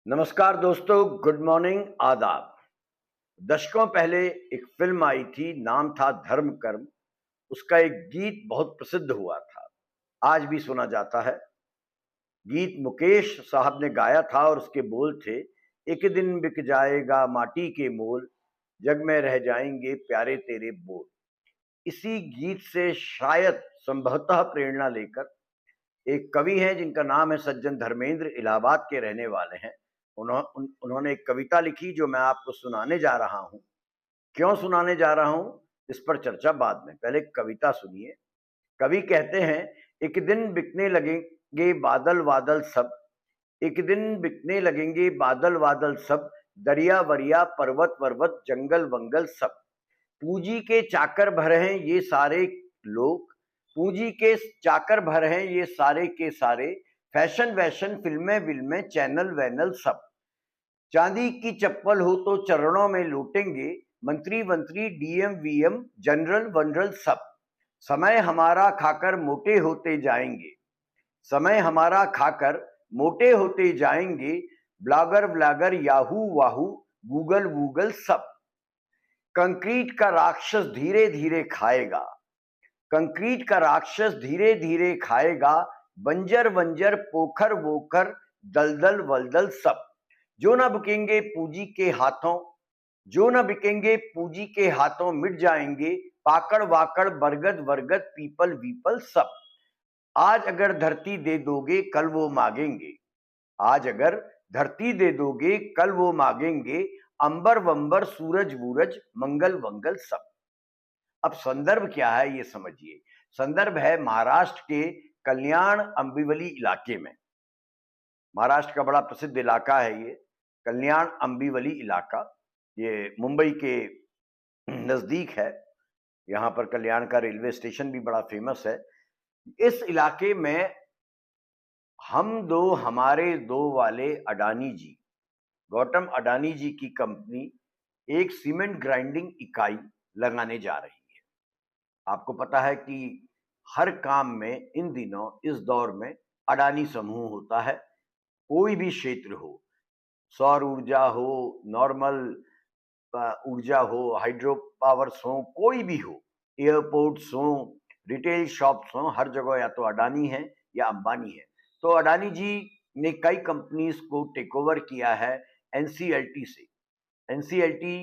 नमस्कार दोस्तों, good morning, आदाब। दशकों पहले एक फिल्म आई थी, नाम था धर्म कर्म। उसका एक गीत बहुत प्रसिद्ध हुआ था, आज भी सुना जाता है। गीत मुकेश साहब ने गाया था और उसके बोल थे, एक दिन बिक जाएगा माटी के मोल, जग में रह जाएंगे प्यारे तेरे बोल। इसी गीत से शायद संभवतः प्रेरणा लेकर एक कवि हैं जिनका नाम है सज्जन धर्मेंद्र, इलाहाबाद के रहने वाले हैं। उन्होंने एक कविता लिखी जो मैं आपको सुनाने जा रहा हूँ। क्यों सुनाने जा रहा हूँ, इस पर चर्चा बाद में। पहले कविता सुनिए। कवि कहते हैं, एक दिन बिकने लगेंगे बादल वादल सब, एक दिन बिकने लगेंगे बादल वादल सब, दरिया वरिया पर्वत पर्वत जंगल वंगल सब। पूंजी के चाकर भर हैं ये सारे लोग, पूंजी के चाकर भर हैं ये सारे के सारे, फैशन वैशन फिल्में विल्में चैनल वैनल सब। चांदी की चप्पल हो तो चरणों में लूटेंगे, मंत्री वंत्री डीएम वीएम जनरल वनरल सब। समय हमारा खाकर मोटे होते जाएंगे, समय हमारा खाकर मोटे होते जाएंगे, ब्लॉगर व्लॉगर याहू वाहू गूगल वूगल सब। कंक्रीट का राक्षस धीरे धीरे खाएगा, कंक्रीट का राक्षस धीरे धीरे खाएगा, बंजर वंजर पोखर वोखर दलदल वलदल सब। जो न बिकेंगे पूंजी के हाथों, जो न बिकेंगे पूंजी के हाथों, मिट जाएंगे पाकड़ वाकड़ बरगद वरगद पीपल वीपल सब। आज अगर धरती दे दोगे कल वो मांगेंगे, आज अगर धरती दे दोगे कल वो मांगेंगे, अंबर वंबर सूरज वूरज मंगल वंगल सब। अब संदर्भ क्या है ये समझिए। संदर्भ है महाराष्ट्र के कल्याण अंबिवली इलाके में। महाराष्ट्र का बड़ा प्रसिद्ध इलाका है ये कल्याण अंबिवली इलाका। ये मुंबई के नजदीक है। यहाँ पर कल्याण का रेलवे स्टेशन भी बड़ा फेमस है। इस इलाके में हमारे दो वाले अडानी जी, गौतम अडानी जी की कंपनी एक सीमेंट ग्राइंडिंग इकाई लगाने जा रही है। आपको पता है कि हर काम में इन दिनों इस दौर में अडानी समूह होता है। कोई भी क्षेत्र हो, सौर ऊर्जा हो, नॉर्मल ऊर्जा हो, हाइड्रो पावर्स हो, कोई भी हो, एयरपोर्ट्स हो, रिटेल शॉप्स हो, हर जगह या तो अडानी है या अंबानी है। तो अडानी जी ने कई कंपनीज को टेक ओवर किया है एनसीएलटी से। एनसीएलटी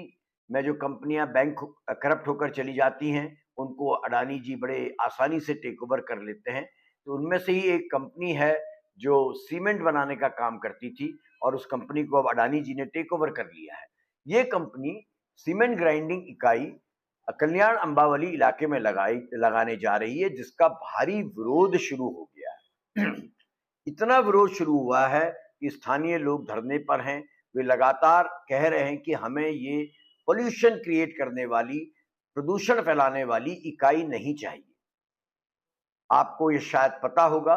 में जो कंपनियां बैंक करप्ट होकर चली जाती हैं, उनको अडानी जी बड़े आसानी से टेक ओवर कर लेते हैं। तो उनमें से ही एक कंपनी है जो सीमेंट बनाने का काम करती थी और उस कंपनी को अब अडानी जी ने टेक ओवर कर लिया है। ये कंपनी सीमेंट ग्राइंडिंग इकाई कल्याण अंबावली इलाके में लगाने जा रही है, जिसका भारी विरोध शुरू हो गया है। इतना विरोध शुरू हुआ है कि स्थानीय लोग धरने पर हैं। वे लगातार कह रहे हैं कि हमें ये पोल्यूशन क्रिएट करने वाली, प्रदूषण फैलाने वाली इकाई नहीं चाहिए। आपको ये शायद पता होगा,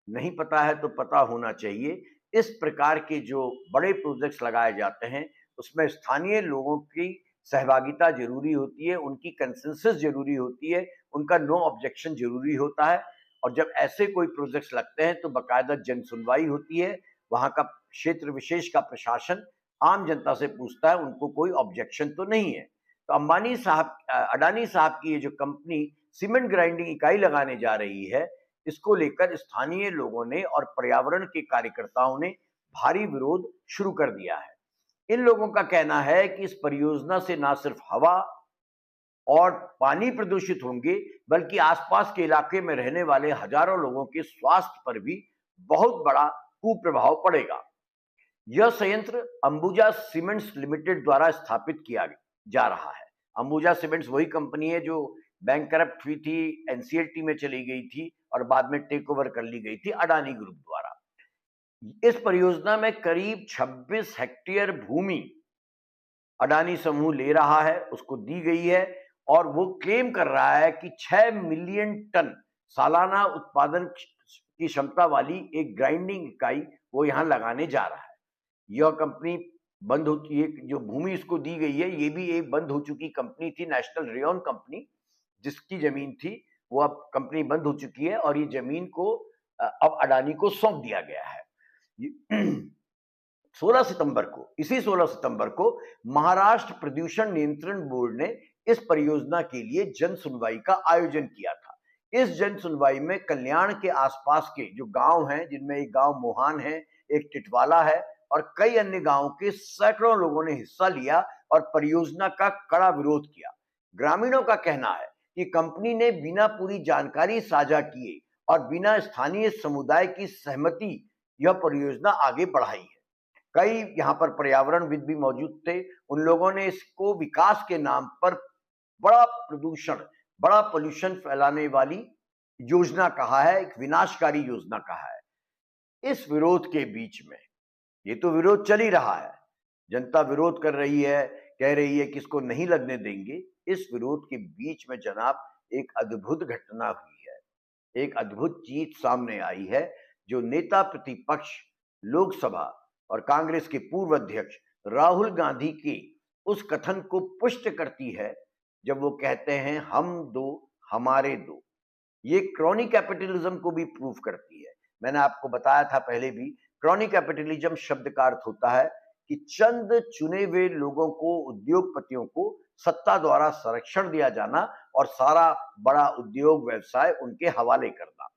नहीं पता है तो पता होना चाहिए। इस प्रकार के जो बड़े प्रोजेक्ट्स लगाए जाते हैं, उसमें स्थानीय लोगों की सहभागिता जरूरी होती है, उनकी कंसेंसस जरूरी होती है, उनका नो ऑब्जेक्शन जरूरी होता है। और जब ऐसे कोई प्रोजेक्ट्स लगते हैं तो बाकायदा जन सुनवाई होती है। वहां का क्षेत्र विशेष का प्रशासन आम जनता से पूछता है, उनको कोई ऑब्जेक्शन तो नहीं है। तो अडानी साहब की ये जो कंपनी सीमेंट ग्राइंडिंग इकाई लगाने जा रही है, इसको लेकर स्थानीय लोगों ने और पर्यावरण के कार्यकर्ताओं ने भारी विरोध शुरू कर दिया है। इन लोगों का कहना है कि इस परियोजना से ना सिर्फ हवा और पानी प्रदूषित होंगे, बल्कि आसपास के इलाके में रहने वाले हजारों लोगों के स्वास्थ्य पर भी बहुत बड़ा कुप्रभाव पड़ेगा। यह संयंत्र अंबुजा सीमेंट्स लिमिटेड द्वारा स्थापित किया जा रहा है। अंबुजा सीमेंट्स वही कंपनी है जो बैंक करप्ट हुई थी, एनसीएलटी में चली गई थी और बाद में टेक ओवर कर ली गई थी अडानी ग्रुप द्वारा। इस परियोजना में करीब 26 हेक्टेयर भूमि अडानी समूह ले रहा है, उसको दी गई है। और वो क्लेम कर रहा है कि 6 मिलियन टन सालाना उत्पादन की क्षमता वाली एक ग्राइंडिंग इकाई वो यहां लगाने जा रहा है। यह कंपनी बंद हो, ये जो भूमि इसको दी गई है, ये भी एक बंद हो चुकी कंपनी थी, नेशनल रेयन कंपनी, जिसकी जमीन थी वो अब कंपनी बंद हो चुकी है और ये जमीन को अब अडानी को सौंप दिया गया है। इसी 16 सितंबर को महाराष्ट्र प्रदूषण नियंत्रण बोर्ड ने इस परियोजना के लिए जन सुनवाई का आयोजन किया था। इस जन सुनवाई में कल्याण के आसपास के जो गांव हैं, जिनमें एक गांव मोहान है, एक टिटवाला है और कई अन्य गांवों के सैकड़ों लोगों ने हिस्सा लिया और परियोजना का कड़ा विरोध किया। ग्रामीणों का कहना है कि कंपनी ने बिना पूरी जानकारी साझा किए और बिना स्थानीय समुदाय की सहमति यह परियोजना आगे बढ़ाई है। कई यहाँ पर पर्यावरणविद भी मौजूद थे। उन लोगों ने इसको विकास के नाम पर बड़ा पोल्यूशन फैलाने वाली योजना कहा है, एक विनाशकारी योजना कहा है। इस विरोध के बीच में ये तो विरोध चल ही रहा है, जनता विरोध कर रही है, कह रही है कि इसको नहीं लगने देंगे। इस विरोध के बीच में जनाब एक अद्भुत घटना हुई है, एक अद्भुत चीज सामने आई है जो नेता प्रतिपक्ष लोकसभा और कांग्रेस के पूर्व अध्यक्ष राहुल गांधी के उस कथन को पुष्ट करती है जब वो कहते हैं हम दो हमारे दो। ये क्रॉनी कैपिटलिज्म को भी प्रूव करती है। मैंने आपको बताया था पहले भी, क्रॉनी कैपिटलिज्म शब्द का अर्थ होता है कि चंद चुने हुए लोगों को, उद्योगपतियों को सत्ता द्वारा संरक्षण दिया जाना और सारा बड़ा उद्योग व्यवसाय उनके हवाले करना।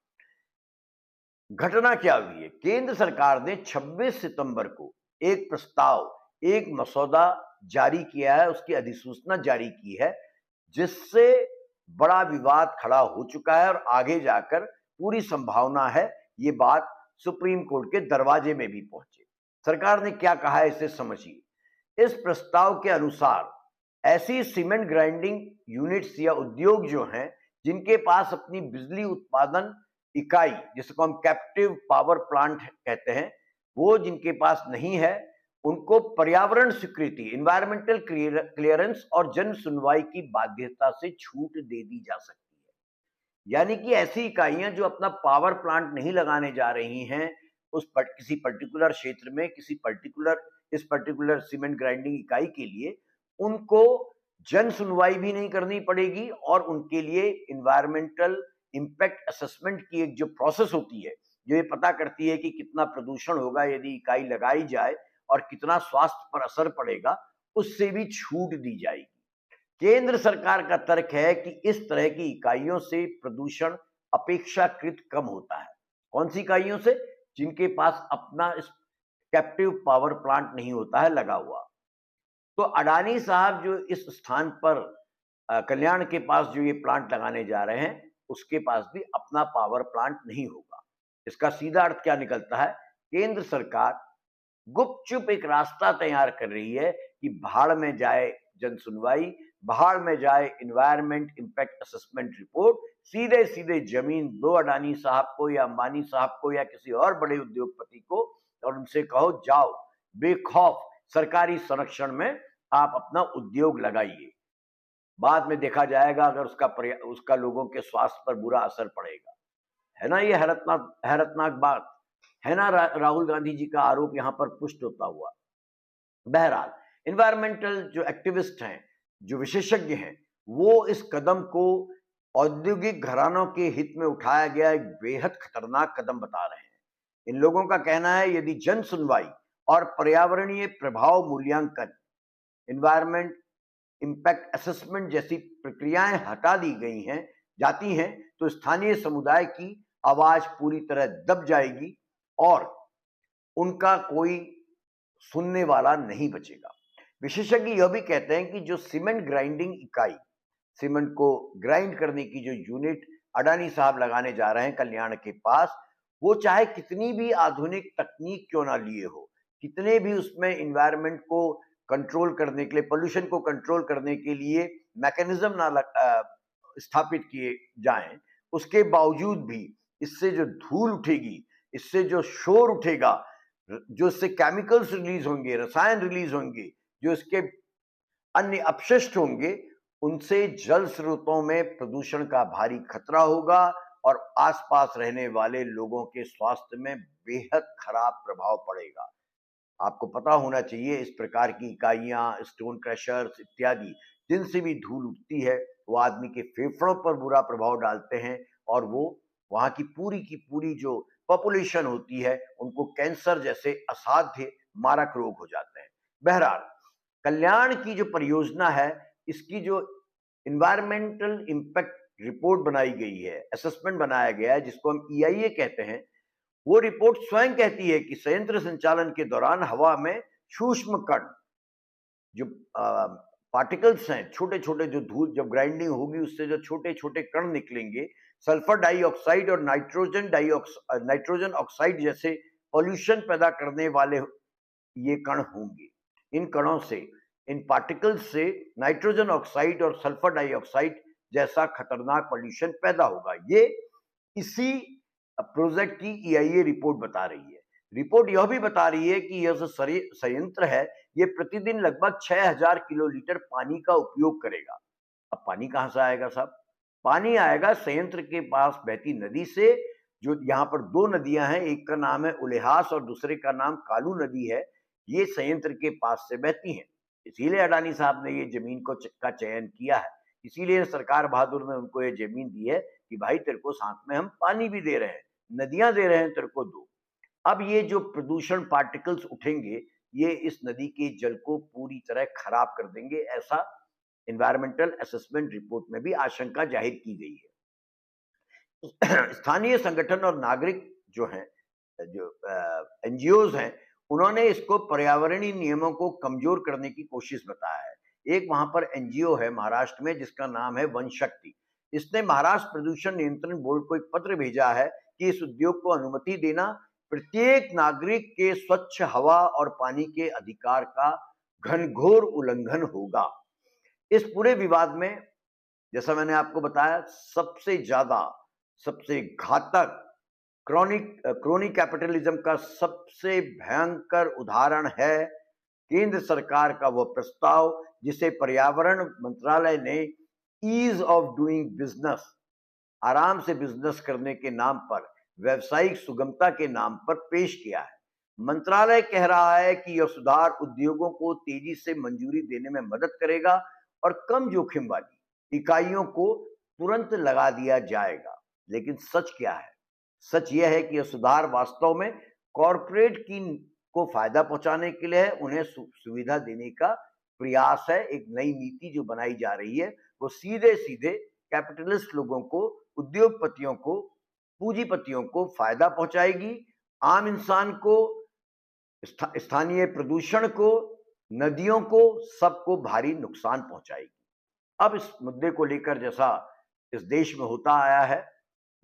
घटना क्या हुई है? केंद्र सरकार ने 26 सितंबर को एक प्रस्ताव, एक मसौदा जारी किया है, उसकी अधिसूचना जारी की है, जिससे बड़ा विवाद खड़ा हो चुका है और आगे जाकर पूरी संभावना है ये बात सुप्रीम कोर्ट के दरवाजे में भी पहुंचे। सरकार ने क्या कहा है इसे समझिए। इस प्रस्ताव के अनुसार ऐसी सीमेंट ग्राइंडिंग यूनिट्स या उद्योग जो हैं, जिनके पास अपनी बिजली उत्पादन इकाई, जिसको हम कैप्टिव पावर प्लांट कहते हैं, वो जिनके पास नहीं है, उनको पर्यावरण स्वीकृति, इन्वायरमेंटल क्लियरेंस और जन सुनवाई की बाध्यता से छूट दे दी जा सकती है। यानी कि ऐसी इकाइयां जो अपना पावर प्लांट नहीं लगाने जा रही हैं किसी पर्टिकुलर क्षेत्र में, इस पर्टिकुलर सीमेंट ग्राइंडिंग इकाई के लिए, उनको जन सुनवाई भी नहीं करनी पड़ेगी और उनके लिए इन्वायरमेंटल इंपैक्ट असेसमेंट की एक जो प्रोसेस होती है, जो ये पता करती है कि कितना प्रदूषण होगा यदि इकाई लगाई जाए और कितना स्वास्थ्य पर असर पड़ेगा, उससे भी छूट दी जाएगी। केंद्र सरकार का तर्क है कि इस तरह की इकाइयों से प्रदूषण अपेक्षाकृत कम होता है। कौन सी इकाइयों से? जिनके पास अपना इस कैप्टिव पावर प्लांट नहीं होता है लगा हुआ। तो अडानी साहब जो इस स्थान पर कल्याण के पास जो ये प्लांट लगाने जा रहे हैं, उसके पास भी अपना पावर प्लांट नहीं होगा। इसका सीधा अर्थ क्या निकलता है? केंद्र सरकार गुपचुप एक रास्ता तैयार कर रही है कि भाड़ में जाए जन सुनवाई, भाड़ में जाए इन्वायरमेंट इंपैक्ट असेसमेंट रिपोर्ट, सीधे सीधे जमीन दो अडानी साहब को या अंबानी साहब को या किसी और बड़े उद्योगपति को और उनसे कहो जाओ बेखौफ सरकारी संरक्षण में आप अपना उद्योग लगाइए। बाद में देखा जाएगा अगर उसका लोगों के स्वास्थ्य पर बुरा असर पड़ेगा। है ना, ये हैरतनाक बात है ना। राहुल गांधी जी का आरोप यहां पर पुष्ट होता हुआ। बहरहाल एनवायरमेंटल जो एक्टिविस्ट हैं, जो विशेषज्ञ हैं, वो इस कदम को औद्योगिक घरानों के हित में उठाया गया एक बेहद खतरनाक कदम बता रहे हैं। इन लोगों का कहना है यदि जन सुनवाई और पर्यावरणीय प्रभाव मूल्यांकन, इन्वायरमेंट इंपैक्ट असेसमेंट जैसी प्रक्रियाएं हटा दी जाती हैं तो स्थानीय समुदाय की आवाज पूरी तरह दब जाएगी और उनका कोई सुनने वाला नहीं बचेगा। विशेषज्ञ यह भी कहते हैं कि जो सीमेंट ग्राइंडिंग इकाई, सीमेंट को ग्राइंड करने की जो यूनिट अडानी साहब लगाने जा रहे हैं कल्याण के पास, वो चाहे कितनी भी आधुनिक तकनीक क्यों ना लिए हो, कितने भी उसमें इन्वायरमेंट को कंट्रोल करने के लिए, पोल्यूशन को कंट्रोल करने के लिए मैकेनिज्म ना स्थापित किए जाएं, उसके बावजूद भी इससे जो धूल उठेगी, इससे जो शोर उठेगा, जो इससे केमिकल्स रिलीज होंगे, रसायन रिलीज होंगे, जो इसके अन्य अपशिष्ट होंगे, उनसे जल स्रोतों में प्रदूषण का भारी खतरा होगा और आसपास रहने वाले लोगों के स्वास्थ्य में बेहद खराब प्रभाव पड़ेगा। आपको पता होना चाहिए इस प्रकार की इकाइयां, स्टोन क्रशर्स इत्यादि, जिनसे भी धूल उठती है, वो आदमी के फेफड़ों पर बुरा प्रभाव डालते हैं और वो वहां की पूरी जो पॉपुलेशन होती है, उनको कैंसर जैसे असाध्य मारक रोग हो जाते हैं। बहरहाल, कल्याण की जो परियोजना है, इसकी जो इन्वायरमेंटल इम्पैक्ट रिपोर्ट बनाई गई है, असेसमेंट बनाया गया है, जिसको हम EIA कहते हैं, वो रिपोर्ट स्वयं कहती है कि संयंत्र संचालन के दौरान हवा में सूक्ष्म कण, जो पार्टिकल्स हैं, छोटे छोटे, जो धूल, जब ग्राइंडिंग होगी उससे जो छोटे छोटे कण निकलेंगे, सल्फर डाइऑक्साइड और नाइट्रोजन ऑक्साइड जैसे पॉल्यूशन पैदा करने वाले ये कण होंगे। इन कणों से, इन पार्टिकल्स से नाइट्रोजन ऑक्साइड और सल्फर डाइऑक्साइड जैसा खतरनाक पॉल्यूशन पैदा होगा। ये इसी प्रोजेक्ट की EIA रिपोर्ट बता रही है। रिपोर्ट यह भी बता रही है कि यह जो संयंत्र है, ये प्रतिदिन लगभग 6000 किलोलीटर पानी का उपयोग करेगा। अब पानी कहां से आएगा साहब? पानी आएगा संयंत्र के पास बहती नदी से, जो यहाँ पर 2 नदियां हैं, एक का नाम है उल्हास और दूसरे का नाम कालू नदी है। ये संयंत्र के पास से बहती हैं। इसीलिए अडानी साहब ने ये जमीन का चयन किया है। इसीलिए सरकार बहादुर ने उनको ये जमीन दी है कि भाई तेरे को साथ में हम पानी भी दे रहे हैं, नदियां दे रहे हैं, तेरे को दो। अब ये जो प्रदूषण पार्टिकल्स उठेंगे, ये इस नदी के जल को पूरी तरह खराब कर देंगे, ऐसा एनवायरमेंटल असेसमेंट रिपोर्ट में भी आशंका जाहिर की गई है। स्थानीय संगठन और नागरिक जो हैं, जो NGOs हैं, उन्होंने इसको पर्यावरणीय नियमों को कमजोर करने की कोशिश बताया है। एक वहां पर NGO है महाराष्ट्र में, जिसका नाम है वन शक्ति। इसने महाराष्ट्र प्रदूषण नियंत्रण बोर्ड को एक पत्र भेजा है कि इस उद्योग को अनुमति देना प्रत्येक नागरिक के स्वच्छ हवा और पानी के अधिकार का घनघोर उल्लंघन होगा। इस पूरे विवाद में, जैसा मैंने आपको बताया, सबसे ज्यादा, सबसे घातक क्रोनी कैपिटलिज्म का सबसे भयंकर उदाहरण है केंद्र सरकार का वो प्रस्ताव जिसे पर्यावरण मंत्रालय ने ईज ऑफ डूइंग बिजनेस, आराम से बिजनेस करने के नाम पर, व्यवसायिक सुगमता के नाम पर पेश किया है। मंत्रालय कह रहा है कि यह सुधार उद्योगों को तेजी से मंजूरी देने में मदद करेगा और कम जोखिम वाली इकाइयों को तुरंत लगा दिया जाएगा। लेकिन सच क्या है? सच यह है कि यह सुधार वास्तव में कॉरपोरेट को फायदा पहुंचाने के लिए है, उन्हें सुविधा देने का प्रयास है। एक नई नीति जो बनाई जा रही है वो सीधे सीधे कैपिटलिस्ट लोगों को, उद्योगपतियों को, पूंजीपतियों को फायदा पहुंचाएगी, आम इंसान को, स्थानीय प्रदूषण को, नदियों को, सबको भारी नुकसान पहुंचाएगी। अब इस मुद्दे को लेकर जैसा इस देश में होता आया है,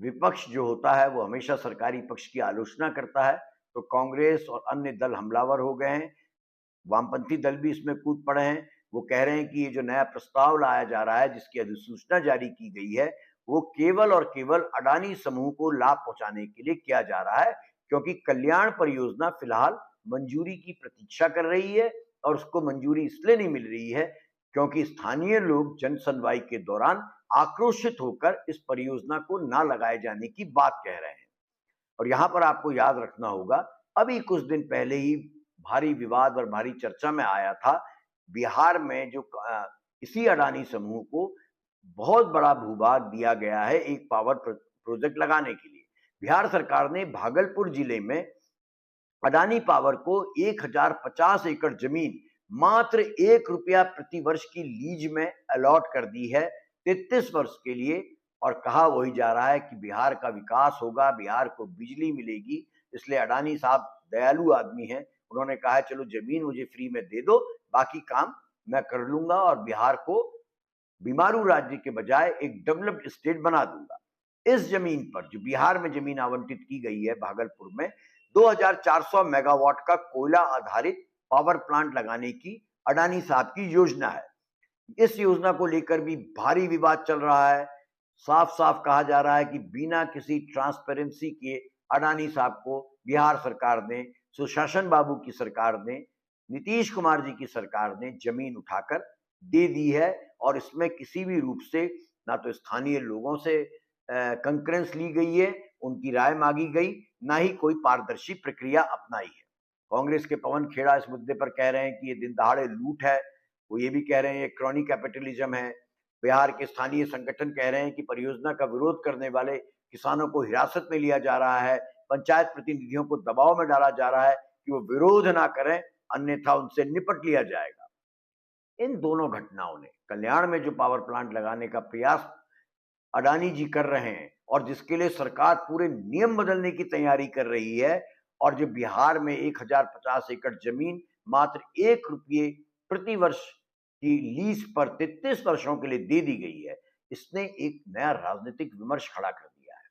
विपक्ष जो होता है वो हमेशा सरकारी पक्ष की आलोचना करता है, तो कांग्रेस और अन्य दल हमलावर हो गए हैं। वामपंथी दल भी इसमें कूद पड़े हैं। वो कह रहे हैं कि ये जो नया प्रस्ताव लाया जा रहा है, जिसकी अधिसूचना जारी की गई है, वो केवल और केवल अडानी समूह को लाभ पहुंचाने के लिए किया जा रहा है, क्योंकि कल्याण परियोजना फिलहाल मंजूरी की प्रतीक्षा कर रही है और उसको मंजूरी इसलिए नहीं मिल रही है क्योंकि स्थानीय लोग जन सुनवाई के दौरान आक्रोशित होकर इस परियोजना को ना लगाए जाने की बात कह रहे हैं। और यहां पर आपको याद रखना होगा, अभी कुछ दिन पहले ही भारी विवाद और भारी चर्चा में आया था बिहार में जो इसी अडानी समूह को बहुत बड़ा भूभाग दिया गया है एक पावर प्रोजेक्ट लगाने के लिए। बिहार सरकार ने भागलपुर जिले में अडानी पावर को 1050 एकड़ जमीन मात्र 1 रुपया प्रति वर्ष की लीज में अलॉट कर दी है 33 वर्ष के लिए, और कहा वही जा रहा है कि बिहार का विकास होगा, बिहार को बिजली मिलेगी। इसलिए अडानी साहब दयालु आदमी हैं, उन्होंने कहा है चलो जमीन मुझे फ्री में दे दो, बाकी काम मैं कर लूंगा और बिहार को बीमारू राज्य के बजाय एक डेवलप्ड स्टेट बना दूंगा। इस जमीन पर, जो बिहार में जमीन आवंटित की गई है भागलपुर में, 2400 मेगावाट का कोयला आधारित पावर प्लांट लगाने की अडानी साहब की योजना है। इस योजना को लेकर भी भारी विवाद चल रहा है। साफ साफ कहा जा रहा है कि बिना किसी ट्रांसपेरेंसी के अडानी साहब को बिहार सरकार ने, सुशासन बाबू की सरकार ने, नीतीश कुमार जी की सरकार ने जमीन उठाकर दे दी है, और इसमें किसी भी रूप से ना तो स्थानीय लोगों से कंकरेंस ली गई है, उनकी राय मांगी गई, ना ही कोई पारदर्शी प्रक्रिया अपनाई है। कांग्रेस के पवन खेड़ा इस मुद्दे पर कह रहे हैं कि ये दिन दहाड़े लूट है, वो ये भी कह रहे हैं ये क्रॉनी कैपिटलिज्म है। बिहार के स्थानीय संगठन कह रहे हैं कि परियोजना का विरोध करने वाले किसानों को हिरासत में लिया जा रहा है, पंचायत प्रतिनिधियों को दबाव में डाला जा रहा है। कि वो विरोध ना करें, अन्यथा उनसे निपट लिया जाएगा। इन दोनों घटनाओं ने कल्याण में जो पावर प्लांट लगाने का प्रयास अडानी जी कर रहे हैं और जिसके लिए सरकार पूरे नियम बदलने की तैयारी कर रही है, और जो बिहार में 1050 एकड़ जमीन मात्र 1 रुपये प्रति वर्ष की लीज पर 33 वर्षों के लिए दे दी गई है, इसने एक नया राजनीतिक विमर्श खड़ा कर दिया है।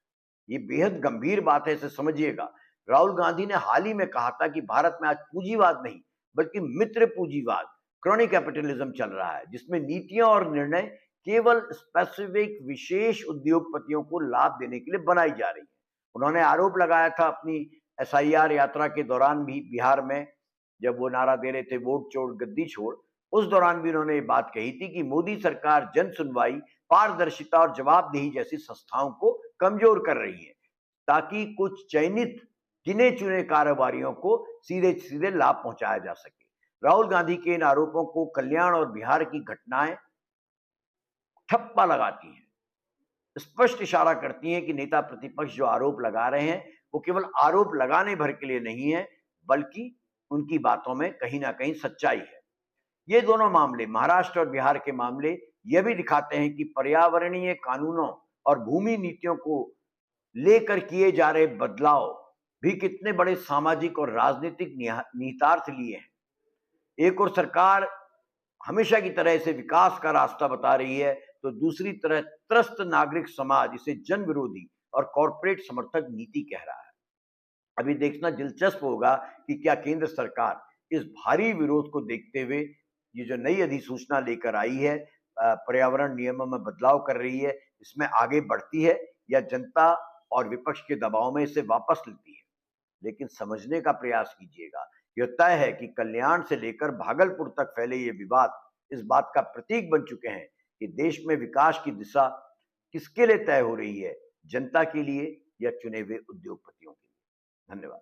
ये बेहद गंभीर बात है, इसे समझिएगा। राहुल गांधी ने हाल ही में कहा था कि भारत में आज पूंजीवाद नहीं बल्कि मित्र पूंजीवाद, क्रॉनी कैपिटलिज्म चल रहा है, जिसमें नीतियां और निर्णय केवल स्पेसिफिक विशेष उद्योगपतियों को लाभ देने के लिए बनाई जा रही है। उन्होंने आरोप लगाया था अपनी एसआईआर यात्रा के दौरान भी, बिहार में जब वो नारा दे रहे थे वोट छोड़ गद्दी छोड़, उस दौरान भी उन्होंने ये बात कही थी कि मोदी सरकार जन सुनवाई, पारदर्शिता और जवाबदेही जैसी संस्थाओं को कमजोर कर रही है, ताकि कुछ चयनित गिने चुने कारोबारियों को सीधे सीधे लाभ पहुंचाया जा सके। राहुल गांधी के इन आरोपों को कल्याण और बिहार की घटनाएं ठप्पा लगाती हैं, स्पष्ट इशारा करती हैं कि नेता प्रतिपक्ष जो आरोप लगा रहे हैं वो केवल आरोप लगाने भर के लिए नहीं है, बल्कि उनकी बातों में कहीं ना कहीं सच्चाई है। ये दोनों मामले, महाराष्ट्र और बिहार के मामले, यह भी दिखाते हैं कि पर्यावरणीय कानूनों और भूमि नीतियों को लेकर किए जा रहे बदलाव भी कितने बड़े सामाजिक और राजनीतिक निहितार्थ लिए हैं। एक और सरकार हमेशा की तरह इसे विकास का रास्ता बता रही है, तो दूसरी तरफ त्रस्त नागरिक समाज इसे जन विरोधी और कॉरपोरेट समर्थक नीति कह रहा है। अभी देखना दिलचस्प होगा कि क्या केंद्र सरकार इस भारी विरोध को देखते हुए ये जो नई अधिसूचना लेकर आई है, पर्यावरण नियमों में बदलाव कर रही है, इसमें आगे बढ़ती है या जनता और विपक्ष के दबाव में इसे वापस लेती है। लेकिन समझने का प्रयास कीजिएगा, यह तय है कि कल्याण से लेकर भागलपुर तक फैले ये विवाद इस बात का प्रतीक बन चुके हैं कि देश में विकास की दिशा किसके लिए तय हो रही है, जनता के लिए या चुने हुए उद्योगपतियों के लिए। धन्यवाद।